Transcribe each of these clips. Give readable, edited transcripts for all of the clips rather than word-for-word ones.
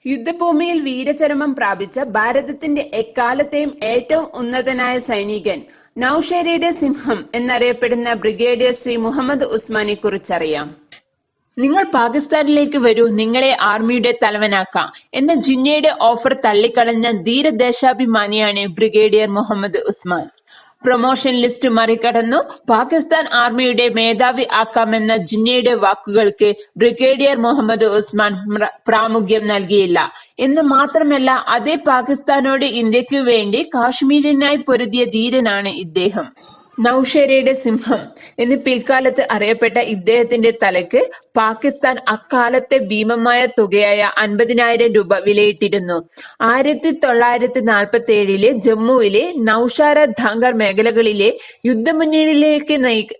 യുദ്ധഭൂമിയിൽ വീരചരമം പ്രാപിച്ച ഭാരതത്തിന്റെ എക്കാലത്തെയും ഏറ്റവും ഉന്നതനായ സൈനികൻ, നൌഷേരയുടെ സിംഹം എന്നറിയപ്പെടുന്ന ബ്രിഗേഡിയർ ശ്രീ മുഹമ്മദ് ഉസ്മാനെ കുറിച്ചറിയാം. നിങ്ങൾ പാകിസ്ഥാനിലേക്ക് വരൂ, നിങ്ങളെ ആർമിയുടെ തലവനാക്കാം എന്ന ജിന്നയുടെ ഓഫർ തള്ളിക്കളഞ്ഞ ധീരദേശാഭിമാനിയാണ് brigadier Muhammad Usman. Promotion list മറികടന്നു പാകിസ്ഥാൻ ആർമിയുടെ മേധാവി ആക്കാമെന്ന ജിന്നയുടെ വാക്കുകൾക്ക് ബ്രിഗേഡിയർ മുഹമ്മദ് ഉസ്മാൻ പ്രാമുഖ്യം നൽകിയില്ല എന്ന് മാത്രമല്ല, അതേ പാകിസ്ഥാനോട് ഇന്ത്യക്ക് വേണ്ടി കാശ്മീരിനായി പൊരുതിയ ധീരനാണ് ഇദ്ദേഹം. നൌഷേരയുടെ സിംഹം എന്ന് പിൽക്കാലത്ത് അറിയപ്പെട്ട ഇദ്ദേഹത്തിന്റെ തലയ്ക്ക് പാകിസ്ഥാൻ അക്കാലത്തെ ഭീമമായ തുകയായ 50,000 രൂപ വിലയിട്ടിരുന്നു. 1947 ജമ്മുവിലെ നൌഷാര ധാങ്കർ മേഖലകളിലെ യുദ്ധമുന്നണിയിലേക്ക്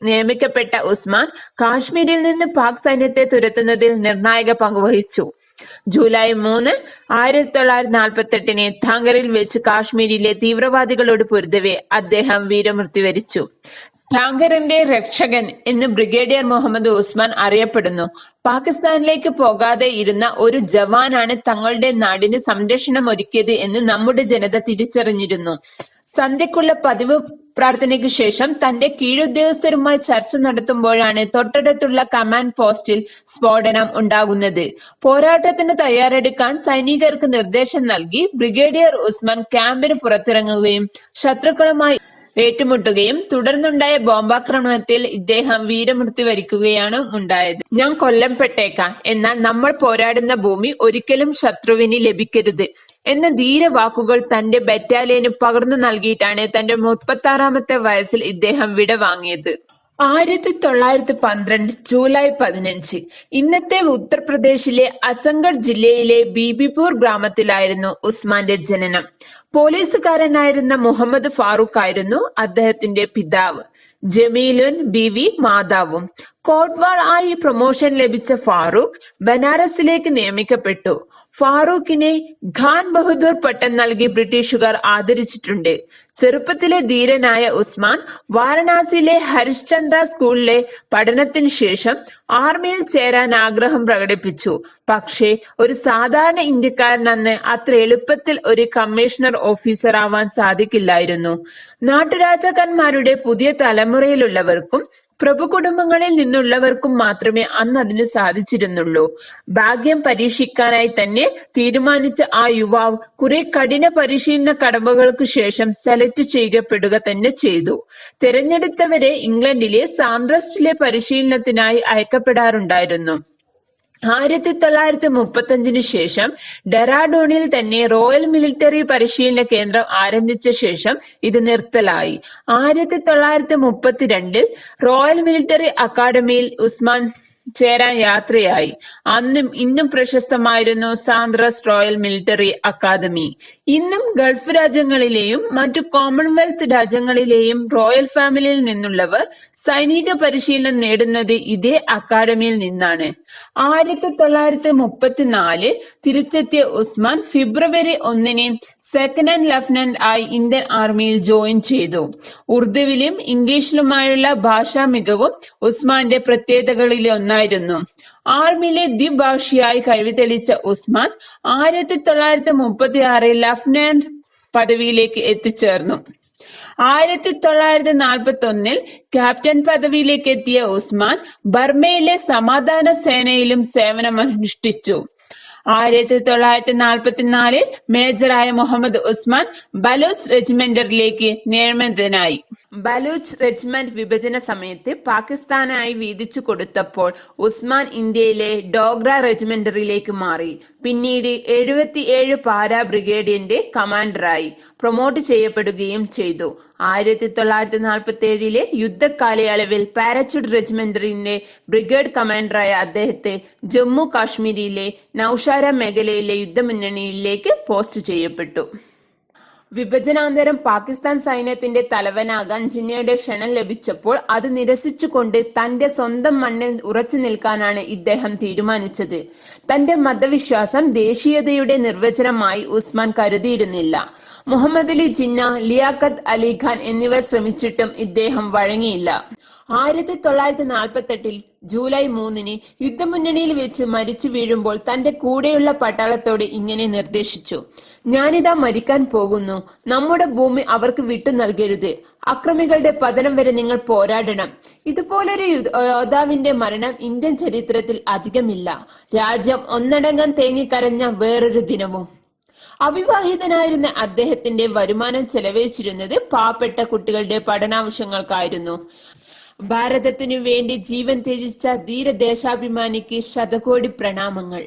നിയമിക്കപ്പെട്ട ഉസ്മാൻ കാശ്മീരിൽ നിന്ന് പാക് സൈന്യത്തെ തുരത്തുന്നതിൽ നിർണായക പങ്കുവഹിച്ചു. ജൂലൈ 3, 1948 ധാങ്കറിൽ വെച്ച് കാശ്മീരിലെ തീവ്രവാദികളോട് പൊരുതവെ അദ്ദേഹം വീരമൃത്യു വരിച്ചു. ധാങ്കറിന്റെ രക്ഷകൻ എന്ന് ബ്രിഗേഡിയർ മുഹമ്മദ് ഉസ്മാൻ അറിയപ്പെടുന്നു. പാകിസ്ഥാനിലേക്ക് പോകാതെ ഇരുന്ന ഒരു ജവാനാണ് തങ്ങളുടെ നാടിന് സംരക്ഷണം ഒരുക്കിയത് എന്ന് നമ്മുടെ ജനത തിരിച്ചറിഞ്ഞിരുന്നു. സന്ധ്യക്കുള്ള പതിവ് പ്രാർത്ഥനയ്ക്ക് ശേഷം തന്റെ കീഴുദ്യോഗസ്ഥരുമായി ചർച്ച നടത്തുമ്പോഴാണ് തൊട്ടടുത്തുള്ള കമാൻഡ് പോസ്റ്റിൽ സ്ഫോടനം ഉണ്ടാകുന്നത്. പോരാട്ടത്തിന് തയ്യാറെടുക്കാൻ സൈനികർക്ക് നിർദ്ദേശം നൽകി ബ്രിഗേഡിയർ ഉസ്മാൻ ക്യാമ്പിന് പുറത്തിറങ്ങുകയും ശത്രുക്കളുമായി ഏറ്റുമുട്ടുകയും തുടർന്നുണ്ടായ ബോംബാക്രമണത്തിൽ ഇദ്ദേഹം വീരമൃത്യു വരിക്കുകയാണ് ഉണ്ടായത്. ഞാൻ കൊല്ലപ്പെട്ടേക്കാം, എന്നാൽ നമ്മൾ പോരാടുന്ന ഭൂമി ഒരിക്കലും ശത്രുവിന് ലഭിക്കരുത് എന്ന ധീരവാക്കുകൾ തന്റെ ബറ്റാലിയന് പകർന്നു നൽകിയിട്ടാണ് തന്റെ 36-ാമത്തെ വയസ്സിൽ ഇദ്ദേഹം വിടവാങ്ങിയത്. 1912 ജൂലൈ 15 ഇന്നത്തെ ഉത്തർപ്രദേശിലെ അസംഗഡ് ജില്ലയിലെ ബീബിപൂർ ഗ്രാമത്തിലായിരുന്നു ഉസ്മാന്റെ ജനനം. പോലീസുകാരനായിരുന്ന മുഹമ്മദ് ഫാറൂഖ് ആയിരുന്നു അദ്ദേഹത്തിന്റെ പിതാവ്. ജമീലുൻ ബീവി മാതാവും. കോട്ട്വാൾ ആയി പ്രൊമോഷൻ ലഭിച്ച ഫാറൂഖ് ബനാറസിലേക്ക് നിയമിക്കപ്പെട്ടു. ഫാറൂഖിനെ ഖാൻ ബഹദൂർ പട്ടം നൽകി ബ്രിട്ടീഷുകാർ ആദരിച്ചിട്ടുണ്ട്. ചെറുപ്പത്തിലെ ധീരനായ ഉസ്മാൻ വാരണാസിയിലെ ഹരിശ്ചന്ദ്ര സ്കൂളിലെ പഠനത്തിന് ശേഷം ആർമിയിൽ ചേരാൻ ആഗ്രഹം പ്രകടിപ്പിച്ചു. പക്ഷേ ഒരു സാധാരണ ഇന്ത്യക്കാരനെന്ന് അത്ര എളുപ്പത്തിൽ ഒരു കമ്മീഷണർ ഓഫീസർ ആവാൻ സാധിക്കില്ലായിരുന്നു. നാട്ടുരാജാക്കന്മാരുടെ പുതിയ തലമുറയിലുള്ളവർക്കും പ്രഭു കുടുംബങ്ങളിൽ നിന്നുള്ളവർക്കും മാത്രമേ അന്ന് അതിന് സാധിച്ചിരുന്നുള്ളൂ. ഭാഗ്യം പരീക്ഷിക്കാനായി തന്നെ തീരുമാനിച്ച ആ യുവാവ് കുറെ കഠിന പരിശീലന കടമ്പകൾക്ക് ശേഷം സെലക്ട് ചെയ്യപ്പെടുക തന്നെ ചെയ്തു. തിരഞ്ഞെടുത്തവരെ ഇംഗ്ലണ്ടിലെ സാൻഡ്രസ്റ്റിലെ പരിശീലനത്തിനായി അയക്കപ്പെടാറുണ്ടായിരുന്നു. 1935 ശേഷം ഡെറാഡൂണിൽ തന്നെ റോയൽ മിലിറ്ററി പരിശീലന കേന്ദ്രം ആരംഭിച്ച ശേഷം ഇത് നിർത്തലായി. 1932 റോയൽ മിലിറ്ററി അക്കാദമിയിൽ ഉസ്മാൻ ചേരാൻ യാത്രയായി. അന്നും ഇന്നും പ്രശസ്തമായിരുന്നു സാൻഡ്രസ് റോയൽ മിലിറ്ററി അക്കാദമി. ഇന്നും ഗൾഫ് രാജ്യങ്ങളിലെയും മറ്റു കോമൺവെൽത്ത് രാജ്യങ്ങളിലെയും റോയൽ ഫാമിലിയിൽ നിന്നുള്ളവർ സൈനിക പരിശീലനം നേടുന്നത് ഇതേ അക്കാദമിയിൽ നിന്നാണ്. 1934 തിരിച്ചെത്തിയ ഉസ്മാൻ ഫെബ്രുവരി 1 സെക്കൻഡ് ലഫ്റ്റനന്റ് ആയി ഇന്ത്യൻ ആർമിയിൽ ജോയിൻ ചെയ്തു. ഉറുദുവിലും ഇംഗ്ലീഷിലുമായുള്ള ഭാഷാ മികവും ഉസ്മാന്റെ പ്രത്യേകതകളിലൊന്നായിരുന്നു. ആർമിയിലെ ദ്വിഭാഷിയായി കഴിവ് തെളിയിച്ച ഉസ്മാൻ 1936 ലഫ്റ്റനന്റ് പദവിയിലേക്ക് എത്തിച്ചേർന്നു. 1941 ക്യാപ്റ്റൻ പദവിയിലേക്ക് എത്തിയ ഉസ്മാൻ ബർമയിലെ സമാധാന സേനയിലും സേവനമനുഷ്ഠിച്ചു. 1944 മേജറായ മുഹമ്മദ് ഉസ്മാൻ ബലൂച്ച് റെജിമെന്റിലേക്ക് നിയമിതനായി. ബലൂച്ച് റെജിമെന്റ് വിഭജന സമയത്ത് പാകിസ്ഥാനായി വീതിച്ചു കൊടുത്തപ്പോൾ ഉസ്മാൻ ഇന്ത്യയിലെ ഡോഗ്ര റെജിമെന്റിലേക്ക് മാറി. പിന്നീട് 77 പാരാ ബ്രിഗേഡിന്റെ കമാൻഡറായി പ്രൊമോട്ട് ചെയ്യപ്പെടുകയും ചെയ്തു. 1947 യുദ്ധകാലയളവിൽ പാരച്യൂട്ട് റെജിമെന്റിന്റെ ബ്രിഗേഡ് കമാൻഡറായ അദ്ദേഹത്തെ ജമ്മു കാശ്മീരിലെ നൌഷാര മേഖലയിലെ യുദ്ധമുന്നണിയിലേക്ക് പോസ്റ്റ് ചെയ്യപ്പെട്ടു. വിഭജനാന്തരം പാകിസ്ഥാൻ സൈന്യത്തിന്റെ തലവനാകാൻ ജിന്നയുടെ ക്ഷണം ലഭിച്ചപ്പോൾ അത് നിരസിച്ചുകൊണ്ട് തന്റെ സ്വന്തം മണ്ണിൽ ഉറച്ചു നിൽക്കാനാണ് ഇദ്ദേഹം തീരുമാനിച്ചത്. തന്റെ മതവിശ്വാസം ദേശീയതയുടെ നിർവചനമായി ഉസ്മാൻ കരുതിയിരുന്നില്ല. മുഹമ്മദ് അലി ജിന്ന, ലിയാഖത്ത് അലി ഖാൻ എന്നിവർ ശ്രമിച്ചിട്ടും ഇദ്ദേഹം വഴങ്ങിയില്ല. 1948 ജൂലൈ 3 യുദ്ധമുന്നണിയിൽ വെച്ച് മരിച്ചു വീഴുമ്പോൾ തന്റെ കൂടെയുള്ള പട്ടാളത്തോട് ഇങ്ങനെ നിർദ്ദേശിച്ചു: ഞാനിതാ മരിക്കാൻ പോകുന്നു. നമ്മുടെ ഭൂമി അവർക്ക് വിട്ടു നൽകരുത്. അക്രമികളുടെ പതനം വരെ നിങ്ങൾ പോരാടണം. ഇതുപോലൊരു യോദ്ധാവിന്റെ മരണം ഇന്ത്യൻ ചരിത്രത്തിൽ അധികമില്ല. രാജ്യം ഒന്നടങ്കം തേങ്ങിക്കരഞ്ഞ വേറൊരു ദിനവും. അവിവാഹിതനായിരുന്ന അദ്ദേഹത്തിന്റെ വരുമാനം ചെലവഴിച്ചിരുന്നത് പാവപ്പെട്ട കുട്ടികളുടെ പഠനാവശ്യങ്ങൾക്കായിരുന്നു. ഭാരതത്തിനു വേണ്ടി ജീവൻ ത്യജിച്ച ധീരദേശാഭിമാനിക്ക് ശതകോടി പ്രണാമങ്ങൾ.